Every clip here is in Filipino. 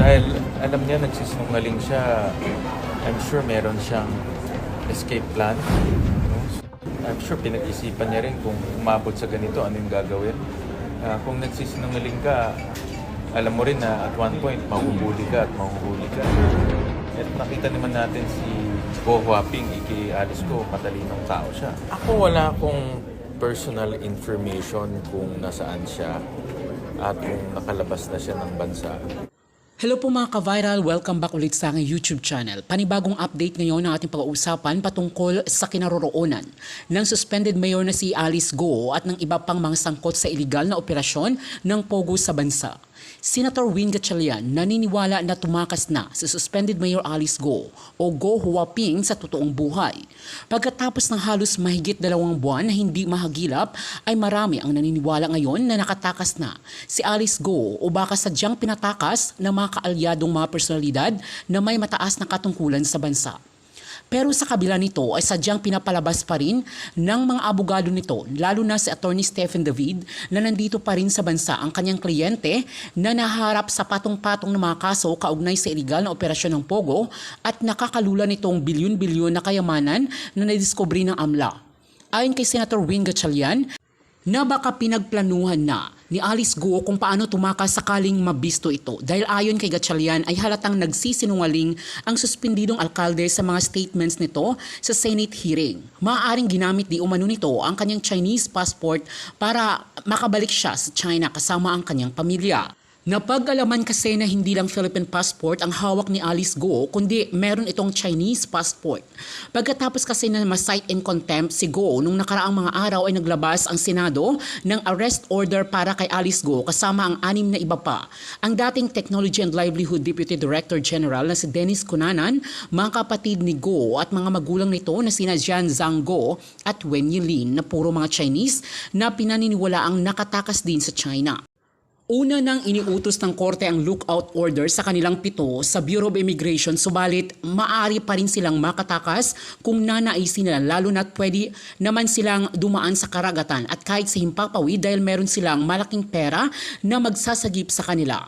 Dahil alam niya nagsisinungaling siya, I'm sure meron siyang escape plan. No? I'm sure pinag-isipan niya rin kung umabot sa ganito, ano yung gagawin. Kung nagsisinungaling ka, alam mo rin na at one point, mahuhuli ka at mahuhuli ka. At nakita naman natin si Go Huaping, Alice Go, matalinong tao siya. Ako wala akong personal information kung nasaan siya at kung nakalabas na siya ng bansa. Hello po mga ka-viral, welcome back ulit sa aking YouTube channel. Panibagong update ngayon ng ating pag-uusapan patungkol sa kinaroroonan ng suspended mayor na si Alice Go at ng iba pang mga sangkot sa iligal na operasyon ng Pogo sa bansa. Senator Win Gatchalian naniniwala na tumakas na si suspended Mayor Alice Go o Go Huaping sa totoong buhay. Pagkatapos ng halos mahigit 2 buwan na hindi mahagilap ay marami ang naniniwala ngayon na nakatakas na si Alice Go o baka sadyang pinatakas ng mga kaalyadong mga personalidad na may mataas na katungkulan sa bansa. Pero sa kabila nito ay sadyang pinapalabas pa rin ng mga abogado nito, lalo na si Attorney Stephen David na nandito pa rin sa bansa ang kanyang kliyente na naharap sa patong-patong ng mga kaso kaugnay sa iligal na operasyon ng Pogo at nakakalula nitong bilyon-bilyon na kayamanan na nadiskubre ng AMLA. Ayon kay Senator Win Gatchalian, na baka pinagplanuhan na ni Alice Go kung paano tumakas sakaling mabisto ito dahil ayon kay Gatchalian ay halatang nagsisinungaling ang suspendidong alkalde sa mga statements nito sa Senate hearing. Maaaring ginamit di umano nito ang kanyang Chinese passport para makabalik siya sa China kasama ang kanyang pamilya. Napag-alaman kasi na hindi lang Philippine passport ang hawak ni Alice Go kundi meron itong Chinese passport. Pagkatapos kasi na ma-cite in contempt si Go nung nakaraang mga araw ay naglabas ang Senado ng arrest order para kay Alice Go kasama ang 6 na iba pa. Ang dating Technology and Livelihood Deputy Director General na si Dennis Cunanan, mga kapatid ni Go at mga magulang nito na sina Jian Zhang Go at Wen Yilin na puro mga Chinese na pinaniniwalaang nakatakas din sa China. Una nang iniutos ng korte ang lookout order sa kanilang 7 sa Bureau of Immigration, subalit maaari pa rin silang makatakas kung nanaisin nila, lalo na't pwede naman silang dumaan sa karagatan at kahit sa himpapawid dahil meron silang malaking pera na magsasagip sa kanila.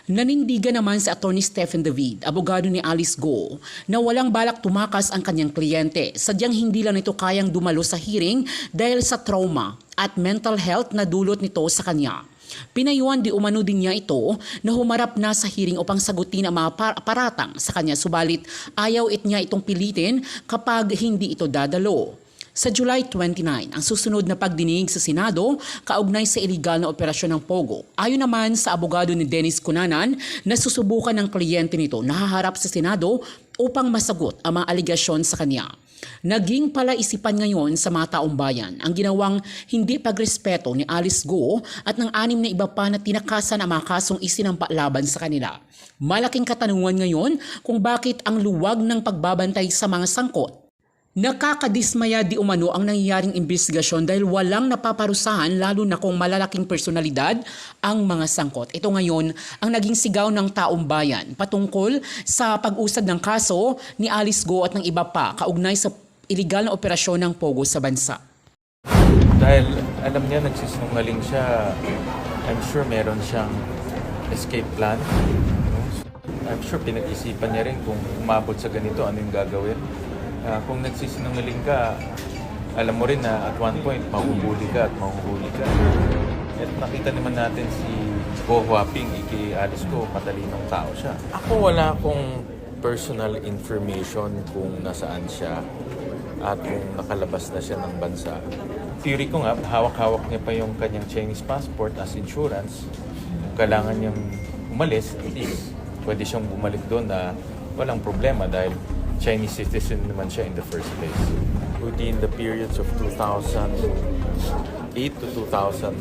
Nanindigan naman si Attorney Stephen David, abogado ni Alice Go, na walang balak tumakas ang kanyang kliyente. Sadyang hindi lang ito kayang dumalo sa hearing dahil sa trauma at mental health na dulot nito sa kanya. Pinayuhan di umano din niya ito na humarap na sa hearing upang sagutin ang mga paratang sa kanya, subalit ayaw niya itong pilitin kapag hindi ito dadalo. Sa July 29, ang susunod na pagdinig sa Senado kaugnay sa iligal na operasyon ng Pogo. Ayon naman sa abogado ni Dennis Cunanan na susubukan ng kliyente nito na haharap sa Senado upang masagot ang mga aligasyon sa kanya. Naging palaisipan ngayon sa mga taong bayan ang ginawang hindi pagrespeto ni Alice Go at ng 6 na iba pa na tinakasan ang mga kasong isinampa laban sa kanila. Malaking katanungan ngayon kung bakit ang luwag ng pagbabantay sa mga sangkot. Nakakadismaya di umano ang nangyayaring investigasyon dahil walang napaparusahan lalo na kung malalaking personalidad ang mga sangkot. Ito ngayon ang naging sigaw ng taong bayan patungkol sa pag-usad ng kaso ni Alice Go at ng iba pa kaugnay sa iligal na operasyon ng Pogo sa bansa. Dahil alam niya nagsisinungaling siya, I'm sure meron siyang escape plan. No? I'm sure pinag-isipan niya rin kung umabot sa ganito, ano yung gagawin. Kung nagsisinungaling ka, alam mo rin na at one point, mahuhuli ka at mahuhuli ka. At nakita naman natin si Go Huaping, Alice Go, matalinong tao siya. Ako wala akong personal information kung nasaan siya at kung nakalabas na siya ng bansa. Theory ko nga, hawak-hawak niya pa yung kanyang Chinese passport as insurance. Kung kailangan niyang umalis, at least pwede siyang bumalik doon na walang problema dahil Chinese citizen naman siya in the first place. Within the periods of 2008 to 2011,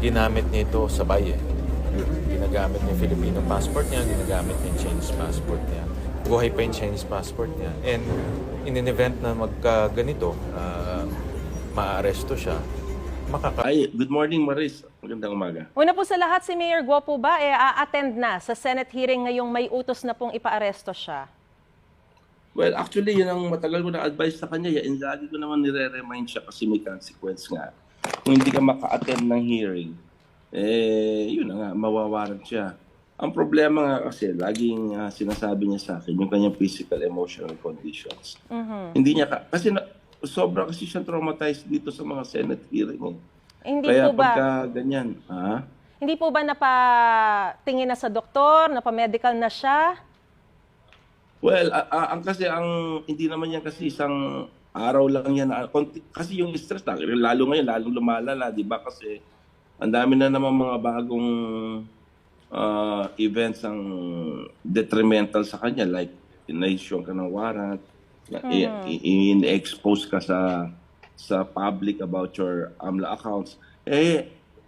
ginamit niya ito sabay eh. Ginagamit niya yung Filipino passport niya, ginagamit niya yung Chinese passport niya. Buhay pa yung Chinese passport niya. And in an event na magkaganito, maa-aresto siya, Ay, good morning, Maris. Magandang umaga. Una po sa lahat, si Mayor Guo po ba a-attend na sa Senate hearing ngayong may utos na pong ipaaresto siya? Well, actually, yun ang matagal ko na advice sa kanya. Yan, lagi ko naman nire-remind siya kasi may consequence nga. Kung hindi ka maka-attend ng hearing, yun na nga, mawawaran siya. Ang problema nga kasi, laging sinasabi niya sa akin yung kanyang physical, emotional conditions. Hindi niya, kasi sobra kasi siya traumatized dito sa mga Senate hearing. Hindi Kaya po ba pagka ganyan, hindi po ba napatingin na sa doktor, napamedical na siya? well, ang hindi naman yan kasi isang araw lang yan. Kasi yung stress, lalo ngayon, lalong lumalala, di ba? Kasi ang dami na naman mga bagong events ang detrimental sa kanya, like in-issue ka ng warrant, in-expose ka sa public about your AMLA accounts.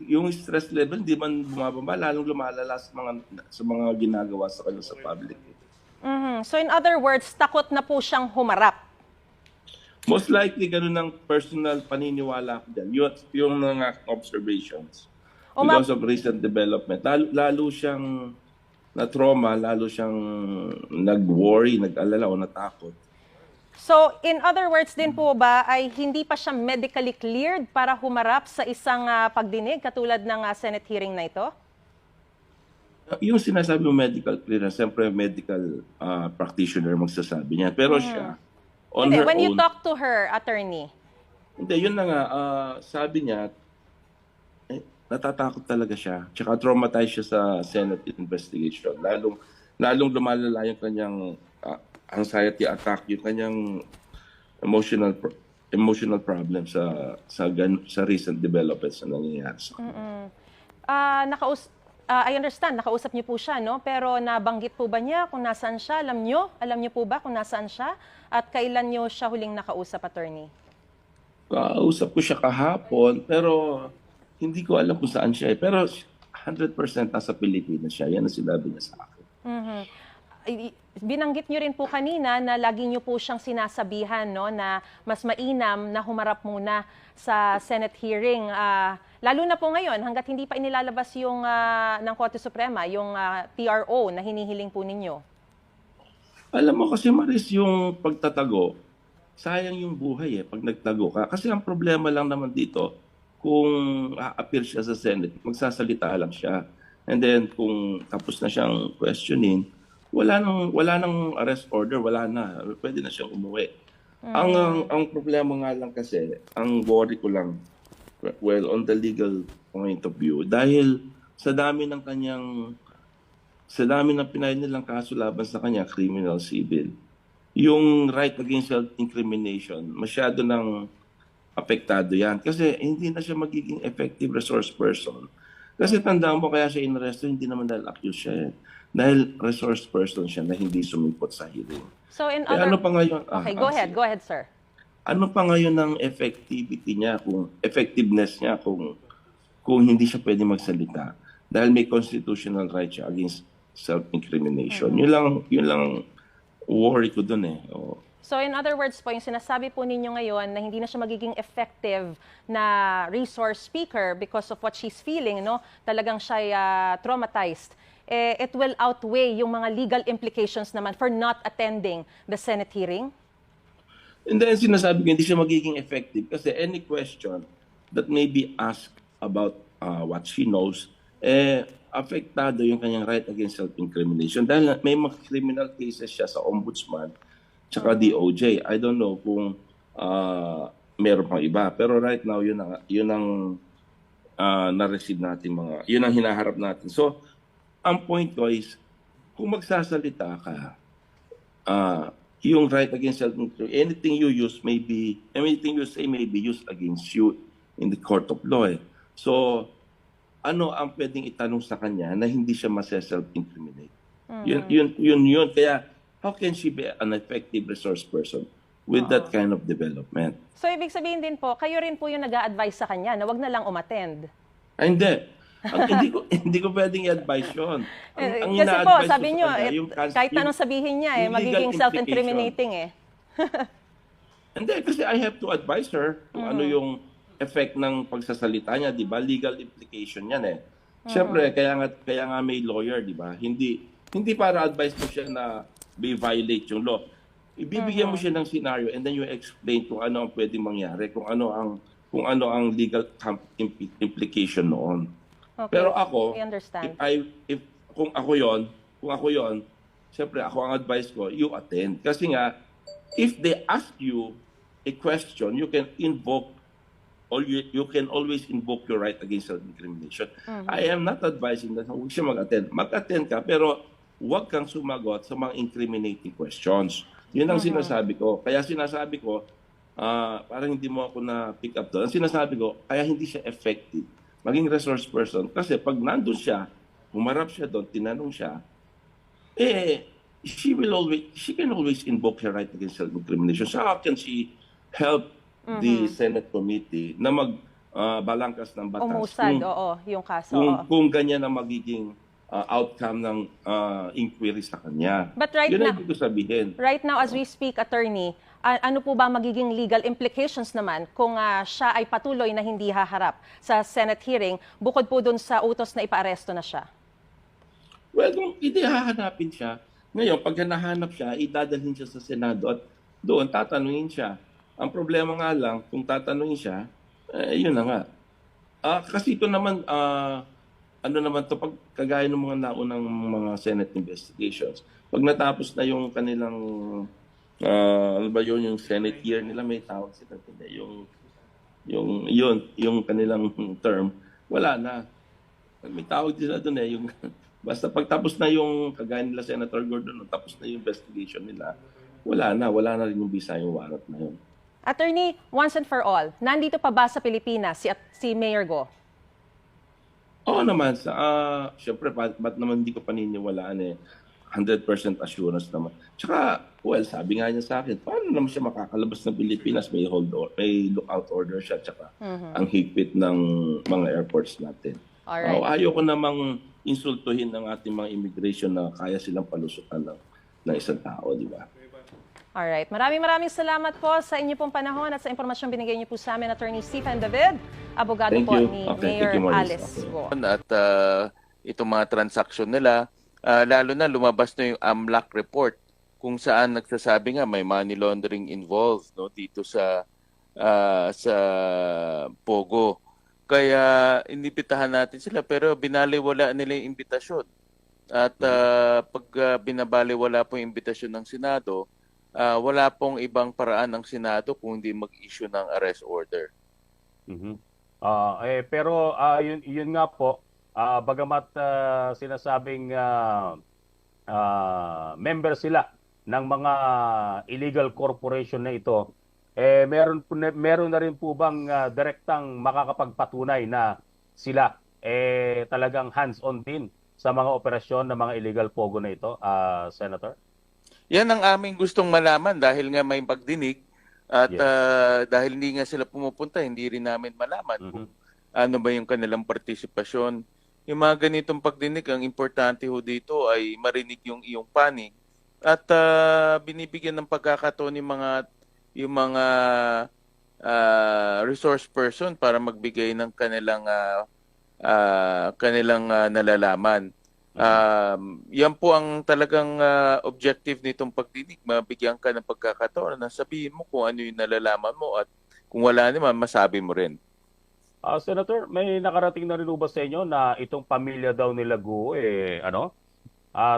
Yung stress level hindi man bumababa, lalong lumalala sa mga ginagawa sa kanya sa public. So in other words, takot na po siyang humarap. Most likely, ganun ang personal paniniwala ko dyan. Yung mga observations. Because of recent development. Lalo siyang na-trauma, lalo siyang nag-worry, nag-alala o natakot. So in other words din po ba ay hindi pa siya medically cleared para humarap sa isang pagdinig katulad ng Senate hearing na ito? Yung sinasabi mo medical clearance, siyempre medical practitioner magsasabi niya. Pero siya, on Hindi, her when you own, talk to her, attorney, hindi, yun na nga, sabi niya, natatakot talaga siya. Tsaka traumatized siya sa Senate investigation. Lalong lumalala yung kanyang anxiety attack, yung kanyang emotional problem sa recent developments na nangyayari sa kanya. I understand, nakausap niyo po siya, no? Pero nabanggit po ba niya kung nasaan siya? Alam niyo po ba kung nasaan siya? At kailan niyo siya huling nakausap, attorney? Kausap ko siya kahapon, pero hindi ko alam kung saan siya. Pero 100% nasa Pilipinas siya. Yan ang sinabi niya sa akin. Binanggit niyo rin po kanina na lagi niyo po siyang sinasabihan, no, na mas mainam na humarap muna sa Senate hearing. Lalo na po ngayon, hanggat hindi pa inilalabas yung ng Korte Suprema, yung TRO na hinihiling po ninyo. Alam mo kasi Maris, yung pagtatago, sayang yung buhay pag nagtago ka. Kasi ang problema lang naman dito, kung a-appear siya sa Senate, magsasalita lang siya. And then kung tapos na siyang questioning, wala nang arrest order, wala na. Pwede na siyang umuwi. Ang problema nga lang kasi, ang worry ko lang, well, on the legal point of view, dahil sa dami ng pinay nilang kaso laban sa kanya, criminal, civil, yung right against self-incrimination, masyado nang apektado yan. Kasi hindi na siya magiging effective resource person. Kasi tandaan mo, kaya siya inaresto, hindi naman dahil accused siya. Dahil resource person siya na hindi sumipot sa hearing. So in Kaya other... ano pa ngayon? Okay, go ahead, sir. Ano pa ngayon ang effectivity niya, effectiveness niya kung hindi siya pwede magsalita? Dahil may constitutional right siya against self-incrimination. Yun lang worry ko dun . So in other words po, yung sinasabi po ninyo ngayon na hindi na siya magiging effective na resource speaker because of what she's feeling, no? Talagang siya traumatized. It will outweigh yung mga legal implications naman for not attending the Senate hearing? And then sinasabi ko, hindi siya magiging effective kasi any question that may be asked about what she knows, apektado yung kanyang right against self-incrimination. Dahil may mga criminal cases siya sa ombudsman tsaka DOJ. I don't know kung meron pang iba. Pero right now, yun ang na-receive natin yun ang hinaharap natin. So, ang point ko is, kung magsasalita ka, yung right against self-incrimination, anything you say may be used against you in the court of law. So, ano ang pwedeng itanong sa kanya na hindi siya self-incriminate? Yun. Kaya, how can she be an effective resource person with that kind of development? So, ibig sabihin din po, kayo rin po yung nag-a-advise sa kanya na wag na lang umattend. Hindi. Hindi ko pwedeng i-advise yun. Kasi po, sabi nyo, kahit anong sabihin niya, magiging self-incriminating . Hindi, kasi I have to advise her kung ano yung effect ng pagsasalita niya, di ba? Legal implication yan . Siyempre, kaya nga may lawyer, di ba? Hindi para advise mo siya na violate yung law. Ibibigyan mo siya ng scenario and then you explain kung ano ang pwedeng mangyari, kung ano ang legal implication noon. Okay, Pero ako, I understand. if kung ako yon, siyempre ako ang advice ko, you attend. Kasi nga, if they ask you a question, you can invoke or you can always invoke your right against self-incrimination. I am not advising that huwag siya mag-attend. Mag-attend ka, pero huwag kang sumagot sa mga incriminating questions. Yun ang sinasabi ko. Kaya sinasabi ko, parang hindi mo ako na-pick up doon. Ang sinasabi ko, kaya hindi siya effective maging resource person. Kasi pag nandun siya, humarap siya doon, tinanong siya, she can always invoke her right against self-incrimination. So how can she help the Senate committee na balangkas ng batas Umusad, yung kaso. kung ganyan ang magiging outcome ng inquiry sa kanya. But right Yun now, ang ibig ko sabihin. Right now, as we speak, attorney, ano po ba magiging legal implications naman kung siya ay patuloy na hindi haharap sa Senate hearing bukod po dun sa utos na ipaaresto na siya? Well, kung hindi hahanapin siya, ngayon, pag nahanap siya, idadalhin siya sa Senado at doon tatanungin siya. Ang problema nga lang, kung tatanungin siya, yun na nga. Kasi ito naman, ano naman to pag kagaya ng mga naunang mga Senate investigations, pag natapos na yung kanilang, ano ba yun, yung Senate year nila, may tawag sila, yung kanilang term, wala na. May tawag sila doon yung basta pagtapos na yung kagaya nila Senator Gordon, tapos na yung investigation nila, wala na rin yung visa yung warrant na yun. Attorney, once and for all, nandito pa ba sa Pilipinas si Mayor Go? Oo naman. Siyempre, ba't naman hindi ko paniniwalaan 100% assurance naman. Tsaka, well, sabi nga niya sa akin, paano naman siya makakalabas ng Pilipinas? May lookout order siya, tsaka ang higpit ng mga airports natin. Alright. Ayoko namang insultuhin ng ating mga immigration na kaya silang palusutan ng isang tao, di ba? Alright. Maraming salamat po sa inyo pong panahon at sa impormasyong binigay niyo po sa amin, Attorney Stephen David, abogado Thank po you. ni Okay, Mayor thank you, Maurice. Alice Go. At itong mga transaction nila, lalo na lumabas na yung AMLAC report kung saan nagsasabi nga may money laundering involved dito sa Pogo. Kaya inibitahan natin sila pero binaliwala nila yung imbitasyon. At pag binabaliwala po yung imbitasyon ng Senado, wala pong ibang paraan ng Senado kung hindi mag-issue ng arrest order. Pero yun nga po, bagamat sinasabing member sila ng mga illegal corporation na ito, meron na rin po bang direktang makakapagpatunay na sila talagang hands-on din sa mga operasyon ng mga illegal pogo na ito, Senator? Yan ang aming gustong malaman dahil nga may pagdinig at dahil hindi nga sila pumupunta, hindi rin namin malaman kung ano ba yung kanilang partisipasyon. Yung mga ganitong pagdinig, ang importante ho dito ay marinig yung iyong panig at binibigyan ng pagkakataon yung mga resource person para magbigay ng kanilang nalalaman. Yan po ang talagang objective nitong pagdinig. Mabigyan ka ng pagkakataon na sabihin mo kung ano yung nalalaman mo at kung wala naman, masabi mo rin. Senator, may nakarating na rin ba sa inyo na itong pamilya daw nila Guo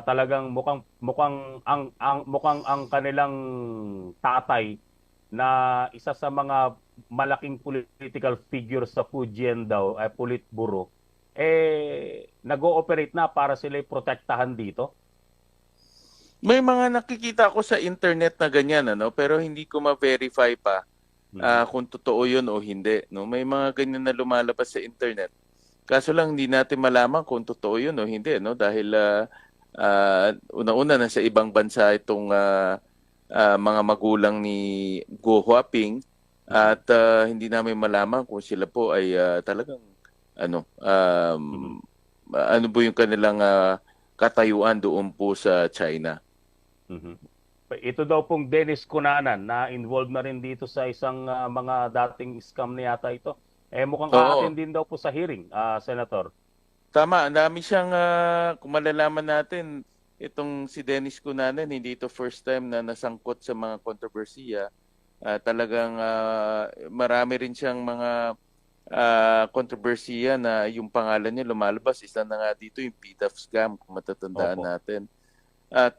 talagang mukhang ang kanilang tatay na isa sa mga malaking political figure sa Fujian daw, Politburo, nag-ooperate na para sila protektahan dito? May mga nakikita ako sa internet na ganyan, pero hindi ko ma-verify pa kung totoo yun o hindi. May mga ganyan na lumalabas sa internet. Kaso lang hindi natin malaman kung totoo yun o hindi. Dahil una-una na sa ibang bansa itong mga magulang ni Guo Huaping at hindi namin malaman kung sila po ay talagang ano po yung kanilang katayuan doon po sa China. Ito daw pong Dennis Cunanan na involved na rin dito sa isang mga dating scam na yata ito. Mukhang aatin din daw po sa hearing, Senator. Tama, ang dami siyang, kung malalaman natin, itong si Dennis Cunanan, hindi ito first time na nasangkot sa mga kontrobersiya. Talagang marami rin siyang mga kontrobersiya na yung pangalan niya lumalabas. Isa na nga dito yung PDAF scam, kung matatandaan Opo. natin. At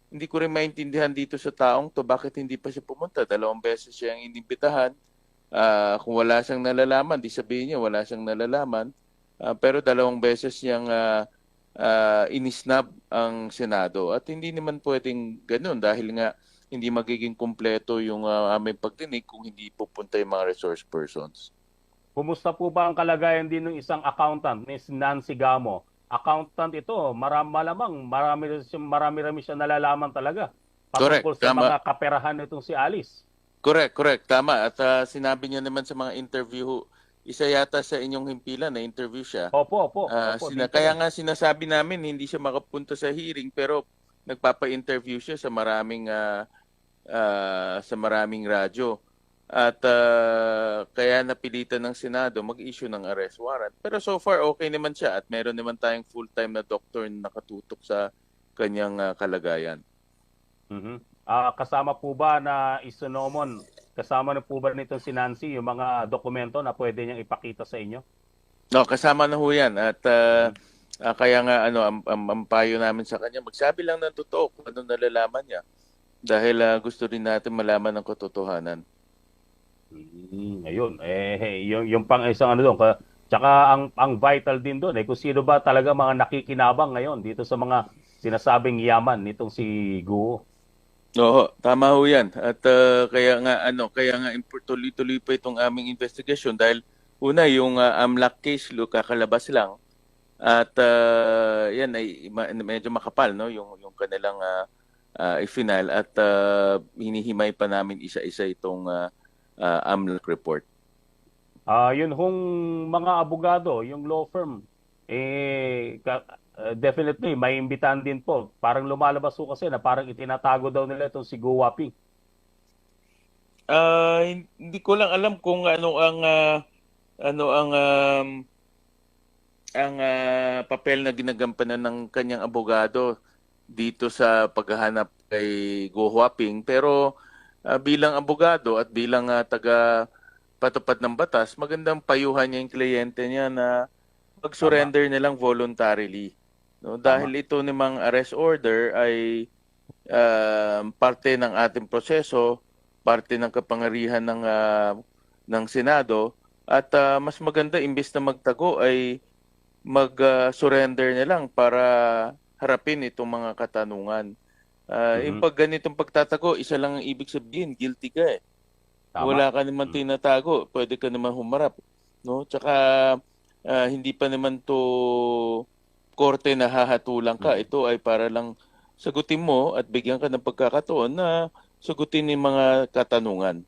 hindi ko rin maintindihan dito sa taong to bakit hindi pa siya pumunta. 2 beses siyang inimbitahan. Kung wala siyang nalalaman, di sabihin niya wala siyang nalalaman. Pero 2 beses niyang inisnab ang Senado. At hindi naman pwedeng ganun dahil nga hindi magiging kumpleto yung aming pagdinig kung hindi pupunta yung mga resource persons. Kumusta po ba ang kalagayan din ng isang accountant, Miss Nancy Gamo? Accountant ito, malamang marami siya nalalaman talaga Correct, patungkol sa tama. mga kaperahan nitong si Alice. Correct. Tama. At sinabi niya naman sa mga interview, isa yata sa inyong himpilan na interview siya. Opo, dito Kaya rin. nga sinasabi namin hindi siya makapunta sa hearing pero nagpapa-interview siya sa maraming radyo. At kaya napilitan ng Senado mag-issue ng arrest warrant. Pero so far okay naman siya at meron naman tayong full-time na doktor na nakatutok sa kanyang kalagayan. Mhm. Kasama po ba na isinomon, kasama na po ba nitong si Nancy yung mga dokumento na pwede niyang ipakita sa inyo? No, kasama na ho yan. At kaya nga ang payo namin sa kanya, magsabi lang ng totoo kung ano nalalaman niya. Dahil gusto rin natin malaman ng katotohanan. Ayun, yung pang isang ano doon, tsaka ang vital din doon, kung sino ba talaga mga nakikinabang ngayon dito sa mga sinasabing yaman nitong si Guo. Oo, tama ho 'yan. At kaya nga tuloy-tuloy pa itong aming investigasyon dahil una yung AMLAC case kakalabas lang at yan ay medyo makapal no yung kanilang i-final at hinihimay pa namin isa-isa itong AMLAC report. Yun hong mga abogado, yung law firm, definitely may imbitahan din po. Parang lumalabas po kasi na parang itinatago daw nila itong si Guo Waping. Hindi ko lang alam kung ano ang papel na ginagampanan ng kanyang abogado dito sa paghahanap kay Go Huaping. Pero bilang abogado at bilang taga patupad ng batas, magandang payuhan niya yung kliyente niya na mag-surrender na lang voluntarily. No? Dahil ito namang arrest order ay parte ng ating proseso, parte ng kapangyarihan ng Senado at mas maganda imbes na magtago ay mag-surrender na lang para harapin itong mga katanungan. Yung pag ganitong pagtatago, isa lang ang ibig sabihin, guilty ka eh. Tama. Wala ka naman tinatago, pwede ka naman humarap. No? Tsaka hindi pa naman to korte na hahatulan ka. Ito ay para lang sagutin mo at bigyan ka ng pagkakataon na sagutin yung mga katanungan.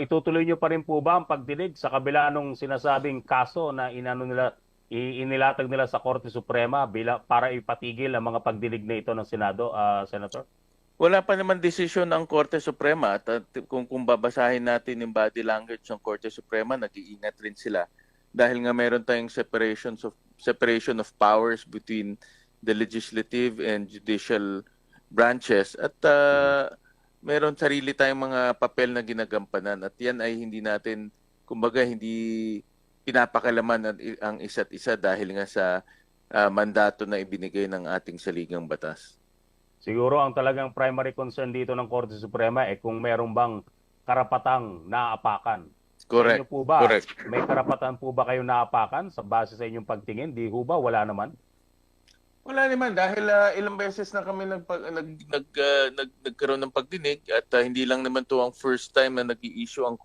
Itutuloy niyo pa rin po ba ang pagdinig sa kabila nung sinasabing kaso na inilatag nila sa Korte Suprema para ipatigil ang mga pagdinig na ito ng Senado, Senator? Wala pa naman desisyon ang Korte Suprema at kung babasahin natin yung body language ng Korte Suprema, nag-iingat rin sila dahil nga meron tayong separation of powers between the legislative and judicial branches at meron sarili tayong mga papel na ginagampanan at yan ay hindi natin, kumbaga hindi pinapakalaman ang isa't isa dahil nga sa mandato na ibinigay ng ating saligang batas. Siguro ang talagang primary concern dito ng Korte Suprema kung meron bang karapatang naapakan. Correct. Sa inyo po ba, Correct. may karapatan po ba kayo naapakan sa base sa inyong pagtingin? Di ho ba? Wala naman? Wala naman dahil ilang beses na kami nagkaroon ng pagdinig at hindi lang naman to ang first time na nag-i-issue ang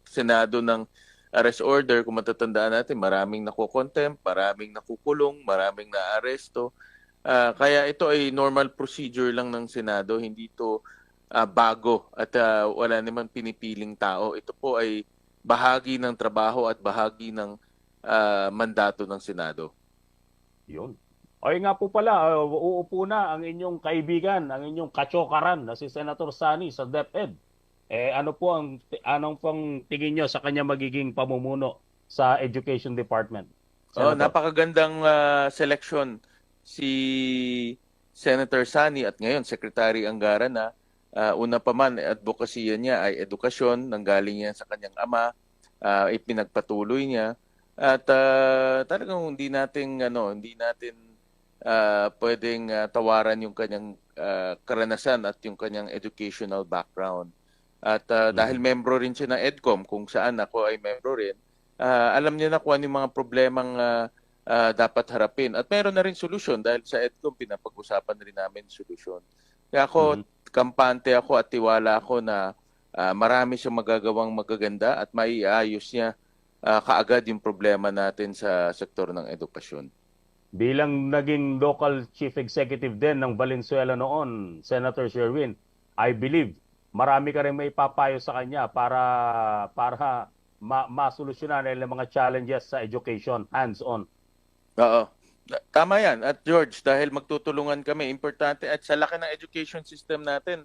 Senado ng arrest order. Kung matatandaan natin, maraming nakukontempt, maraming nakukulong, maraming naaresto. Kaya ito ay normal procedure lang ng Senado, hindi ito bago at wala naman pinipiling tao. Ito po ay bahagi ng trabaho at bahagi ng mandato ng Senado. Yun. O nga po pala, uupo na ang inyong kaibigan, ang inyong katsokaran na si Senator Sani sa DepEd. Anong pong tingin nyo sa kanya magiging pamumuno sa Education Department? Senator? Napakagandang selection si Senator Sani at ngayon Secretary Angara na una pa man advokasya niya ay edukasyon, nanggaling yan sa kanyang ama ipinagpatuloy niya. At talagang hindi natin pwedeng tawaran yung kanyang karanasan at yung kanyang educational background. At dahil membro rin siya ng EDCOM, kung saan ako ay membro rin, alam niya na kung ano yung mga problemang dapat harapin. At meron na rin solusyon dahil sa EDCOM pinapag-usapan rin namin solusyon. Kaya ako, kampante ako at tiwala ako na marami siyang magagawang magaganda at maiayos niya kaagad yung problema natin sa sektor ng edukasyon. Bilang naging local chief executive din ng Valenzuela noon, Senator Sherwin, I believe marami ka rin may papayo sa kanya para masolusyonan ang mga challenges sa education, hands-on. Oo. Tama yan. At George, dahil magtutulungan kami, importante at sa laki ng education system natin,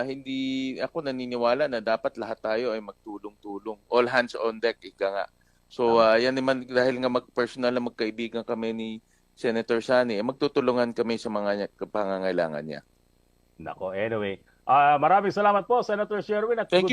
hindi ako naniniwala na dapat lahat tayo ay magtulong-tulong. All hands on deck, ika nga. So, yan naman, dahil nga personal na magkaibigan kami ni Senator Sani, magtutulungan kami sa mga pangangailangan niya. Nako, anyway. Maraming salamat po, Senator Sherwin. At Thank you.